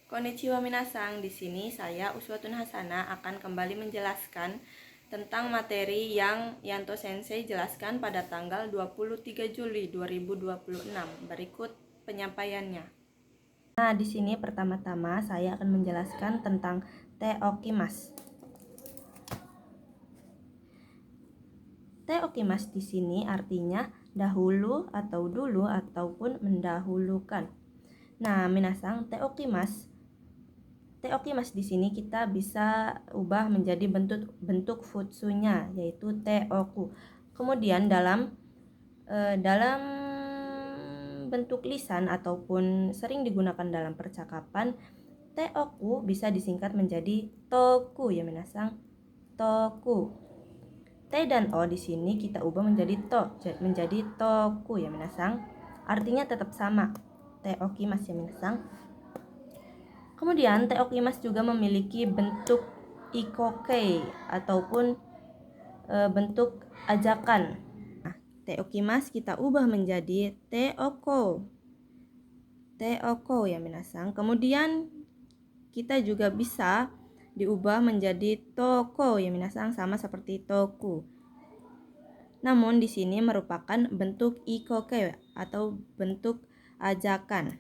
Konnichiwa minasang, di sini saya Uswatun Hasana akan kembali menjelaskan tentang materi yang Yanto Sensei jelaskan pada tanggal 23 Juli 2026. Berikut penyampaiannya. Nah, di sini pertama-tama saya akan menjelaskan tentang teokimasu. Teokimasu di sini artinya dahulu atau dulu ataupun mendahulukan. Nah, minasang, Teokimasu di sini kita bisa ubah menjadi bentuk futsunya, yaitu teoku. Kemudian dalam bentuk lisan ataupun sering digunakan dalam percakapan, teoku bisa disingkat menjadi toku ya minasang. Toku. T dan O di sini kita ubah menjadi toku ya minasang. Artinya tetap sama. Teokimasu ya minasang. Kemudian teokimasu juga memiliki bentuk ikoke ataupun bentuk ajakan. Nah, teokimasu kita ubah menjadi teoko. Teoko ya minasang. Kemudian kita juga bisa diubah menjadi toko ya minasang, sama seperti toku. Namun di sini merupakan bentuk ikoke atau bentuk ajakan.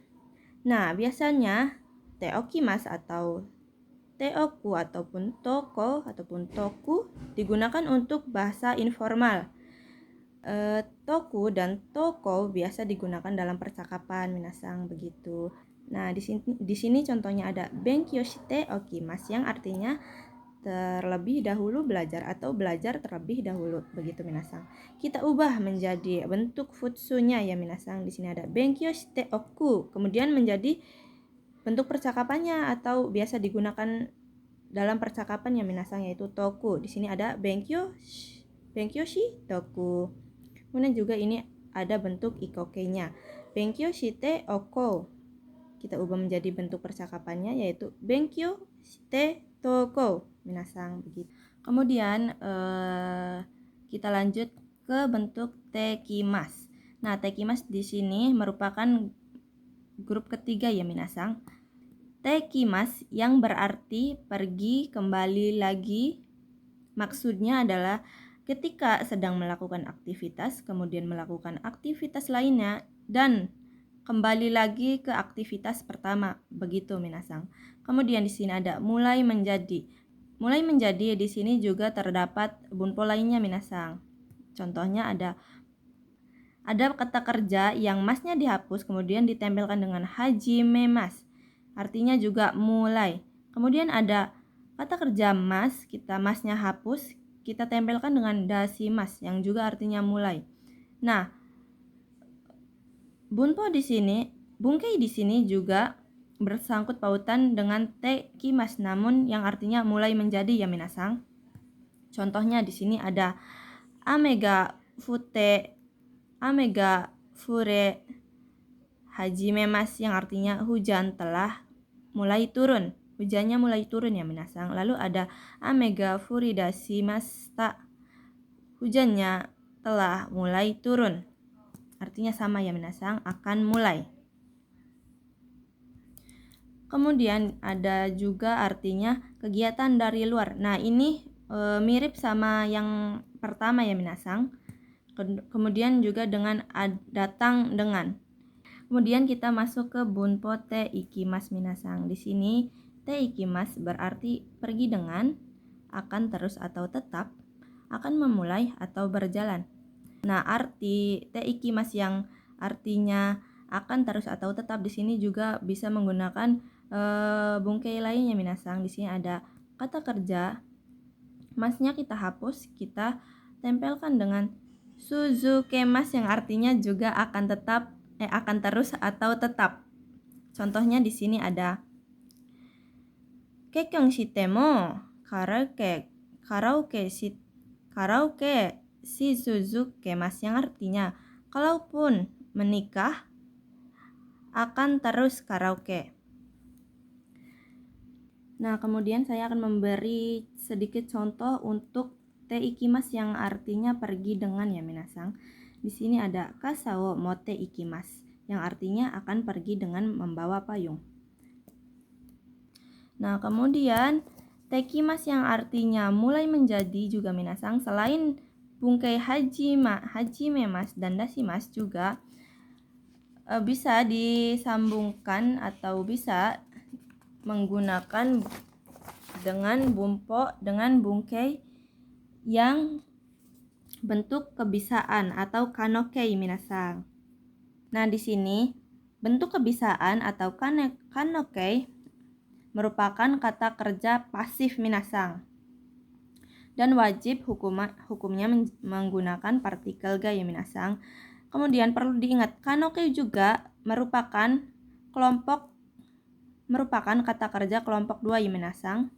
Nah, biasanya teokimasu atau teoku ataupun toko ataupun toku digunakan untuk bahasa informal. Toku dan toko biasa digunakan dalam percakapan minasang begitu. Nah, di sini contohnya ada benkyo shite okimasu yang artinya terlebih dahulu belajar atau belajar terlebih dahulu begitu minasang. Kita ubah menjadi bentuk futsunya ya minasang. Di sini ada benkyo shite oku, kemudian menjadi bentuk percakapannya atau biasa digunakan dalam percakapan ya minasang, yaitu toku. Di sini ada benkyo shi toku. Kemudian juga ini ada bentuk ikoke-nya. Benkyo shite oko. Kita ubah menjadi bentuk percakapannya yaitu benkyo shite toko. Minasang begitu. Kemudian kita lanjut ke bentuk tekimasu. Nah, tekimasu di sini merupakan grup ketiga ya minasang. Tekimasu yang berarti pergi kembali lagi. Maksudnya adalah ketika sedang melakukan aktivitas, kemudian melakukan aktivitas lainnya dan kembali lagi ke aktivitas pertama, begitu minasang. Kemudian di sini ada mulai menjadi. Mulai menjadi di sini juga terdapat bunpo lainnya minasang. Contohnya ada kata kerja yang masnya dihapus kemudian ditempelkan dengan hajime mas. Artinya juga mulai. Kemudian ada kata kerja mas, masnya hapus, kita tempelkan dengan dasimas yang juga artinya mulai. Nah, bungkei di sini juga bersangkut pautan dengan tekimasu, namun yang artinya mulai menjadi ya minasang. Contohnya di sini ada amega fure hajimemasu yang artinya hujan telah mulai turun. Hujannya mulai turun ya minasang. Lalu ada amega furidashimashita. Hujannya telah mulai turun. Artinya sama ya minasang, akan mulai. Kemudian ada juga artinya kegiatan dari luar. Nah, ini mirip sama yang pertama ya minasang. Kemudian juga dengan datang dengan. Kemudian kita masuk ke bunpo te ikimasu minasang. Di sini te ikimasu berarti pergi dengan, akan terus atau tetap, akan memulai atau berjalan. Nah, arti te ikimasu yang artinya akan terus atau tetap di sini juga bisa menggunakan bungkei lainnya minasang. Di sini ada kata kerja, masnya kita hapus, kita tempelkan dengan suzukemas yang artinya juga akan terus atau tetap. Contohnya di sini ada kekyong shite mo karaoke si suzukemas yang artinya kalaupun menikah akan terus karaoke. Nah, kemudian saya akan memberi sedikit contoh untuk te ikimasu yang artinya pergi dengan ya minasang. Di sini ada kasao mote ikimasu yang artinya akan pergi dengan membawa payung. Nah, kemudian tekimas yang artinya mulai menjadi juga minasang, selain bungkai hajimemas dan dasimas juga bisa disambungkan atau bisa menggunakan dengan bungkai yang bentuk kebisaan atau kanokei minasang. Nah, di sini bentuk kebisaan atau kanokei merupakan kata kerja pasif minasang. Dan wajib hukumnya menggunakan partikel ga ya minasang. Kemudian perlu diingat, kanokei juga merupakan kata kerja kelompok 2 ya minasang.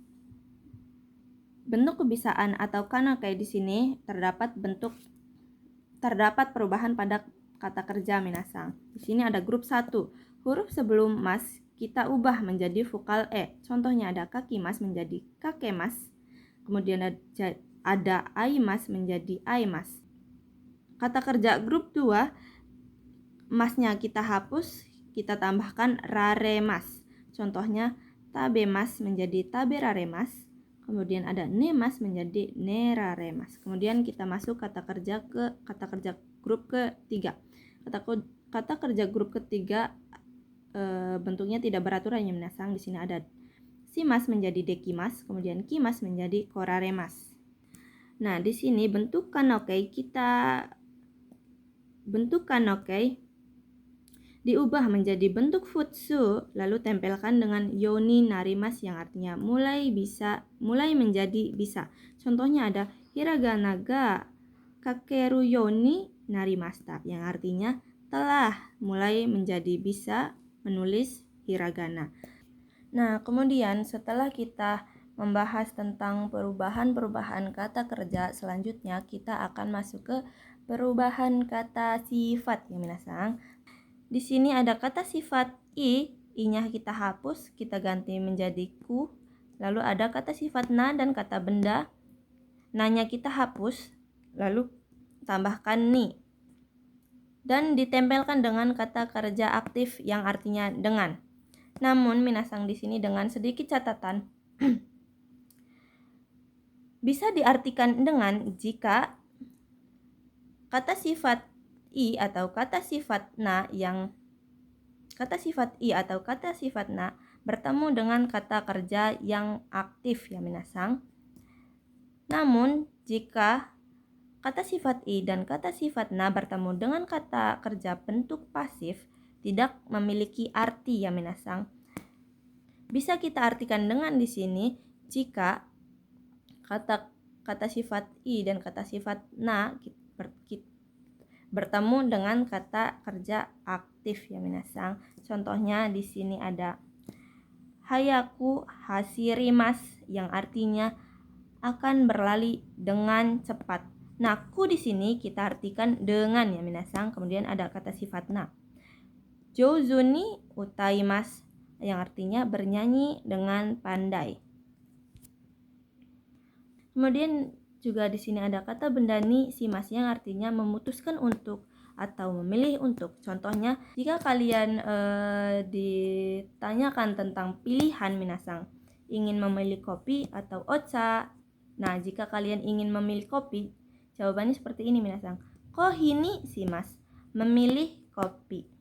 Bentuk kebisaan atau kanokei di sini terdapat perubahan pada kata kerja minasang. Di sini ada grup 1. Huruf sebelum mas kita ubah menjadi vokal e. Contohnya ada kakimas menjadi kakemas. Kemudian ada aimas menjadi aimas. Kata kerja grup 2, masnya kita hapus, kita tambahkan raremas. Contohnya tabemas menjadi taberaremas. Kemudian ada nemas menjadi neraremas. Kemudian kita masuk kata kerja grup ketiga. Kata kerja grup ketiga bentuknya tidak beraturan ya minasang. Di sini ada simas menjadi dekimas, kemudian kimas menjadi koraremas. Nah, di sini bentuk kanokei diubah menjadi bentuk futsu, lalu tempelkan dengan yoni narimas yang artinya mulai menjadi bisa. Contohnya ada hiragana ga kakeru yoni narimasta yang artinya telah mulai menjadi bisa menulis hiragana. Nah, kemudian setelah kita membahas tentang perubahan kata kerja, selanjutnya kita akan masuk ke perubahan kata sifat ya minasang. Di sini ada kata sifat i-nya kita hapus, kita ganti menjadi ku. Lalu ada kata sifat na dan kata benda, na-nya kita hapus, lalu tambahkan ni. Dan ditempelkan dengan kata kerja aktif yang artinya dengan. Namun minasang di sini dengan sedikit catatan bisa diartikan dengan jika kata sifat i atau kata sifat na bertemu dengan kata kerja yang aktif ya minasang. Namun jika kata sifat i dan kata sifat na bertemu dengan kata kerja bentuk pasif tidak memiliki arti ya minasang. Bisa kita artikan dengan di sini jika kata sifat i dan kata sifat na bertemu dengan kata kerja aktif ya minasang. Contohnya di sini ada hayaku hasirimas yang artinya akan berlari dengan cepat. Nah, ku di sini kita artikan dengan ya minasang. Kemudian ada kata sifat na. Jouzuni utaimas yang artinya bernyanyi dengan pandai. Kemudian juga di sini ada kata benda ni simas yang artinya memutuskan untuk atau memilih untuk. Contohnya jika kalian ditanyakan tentang pilihan minasang, ingin memilih kopi atau ocha. Nah, jika kalian ingin memilih kopi, jawabannya seperti ini minasang. Kohini simas, memilih kopi.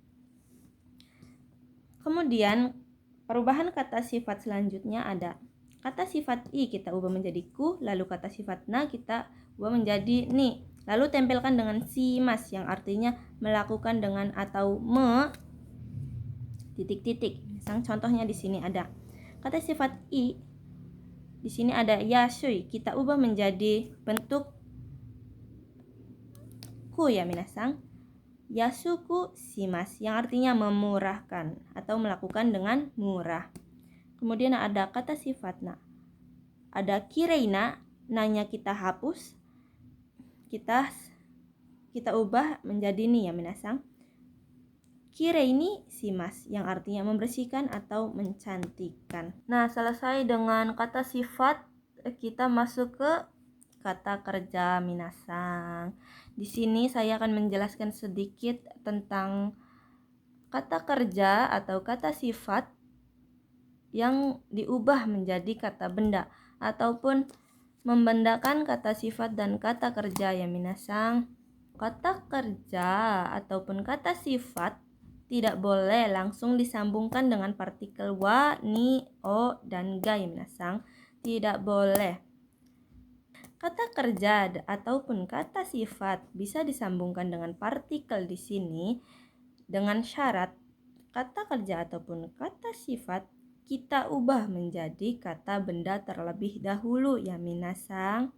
Kemudian perubahan kata sifat selanjutnya ada kata sifat i kita ubah menjadi ku, lalu kata sifat na kita ubah menjadi ni. Lalu tempelkan dengan simas yang artinya melakukan dengan atau titik-titik. Contohnya di sini ada kata sifat i. Di sini ada yasui, kita ubah menjadi bentuk ku ya minasang. Yasuku simas yang artinya memurahkan atau melakukan dengan murah. Kemudian ada kata sifat na. Ada kireina, nanya kita hapus. Kita ubah menjadi ni ya minasang. Kireini simas yang artinya membersihkan atau mencantikkan. Nah, selesai dengan kata sifat, kita masuk ke kata kerja minasang. Di sini saya akan menjelaskan sedikit tentang kata kerja atau kata sifat yang diubah menjadi kata benda ataupun membendakan kata sifat dan kata kerja ya minasang. Kata kerja ataupun kata sifat tidak boleh langsung disambungkan dengan partikel wa, ni, o, dan ga ya minasang. Tidak boleh. Kata kerja ataupun kata sifat bisa disambungkan dengan partikel di sini dengan syarat kata kerja ataupun kata sifat kita ubah menjadi kata benda terlebih dahulu ya minasang.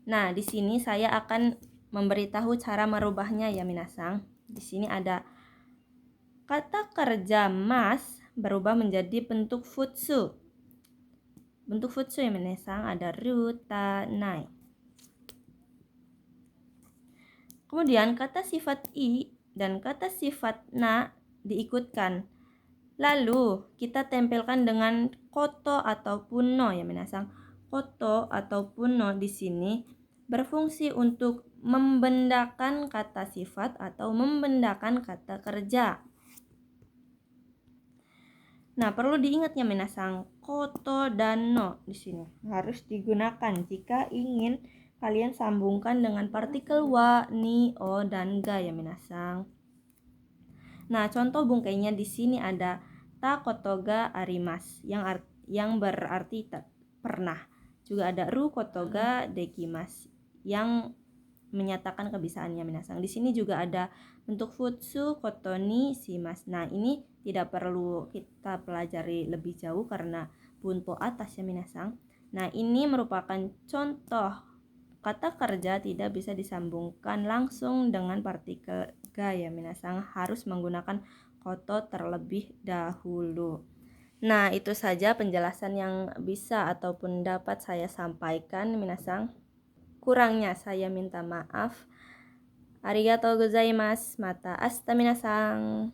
Nah, di sini saya akan memberitahu cara merubahnya ya minasang. Di sini ada kata kerja mas berubah menjadi bentuk futsu. Bentuk futsu ya minasang ada rutanai. Kemudian kata sifat i dan kata sifat na diikutkan. Lalu kita tempelkan dengan koto ataupun no ya minasang. Koto ataupun no di sini berfungsi untuk membendakan kata sifat atau membendakan kata kerja. Nah, perlu diingat ya minasang, koto dan no di sini harus digunakan jika ingin kalian sambungkan dengan partikel wa, ni, o, dan ga ya minasang. Nah, contoh bungkainya di sini ada ta kotoga arimas yang berarti pernah. Juga ada ru kotoga dekimas yang menyatakan kebisaannya minasang. Di sini juga ada bentuk futsu kotoni simas. Nah, ini tidak perlu kita pelajari lebih jauh karena bunpo atas ya minasang. Nah, ini merupakan contoh kata kerja tidak bisa disambungkan langsung dengan partikel ga ya minasang, harus menggunakan koto terlebih dahulu. Nah, itu saja penjelasan yang bisa ataupun dapat saya sampaikan minasang. Kurangnya saya minta maaf. Arigatou gozaimasu. Mata asta minasang.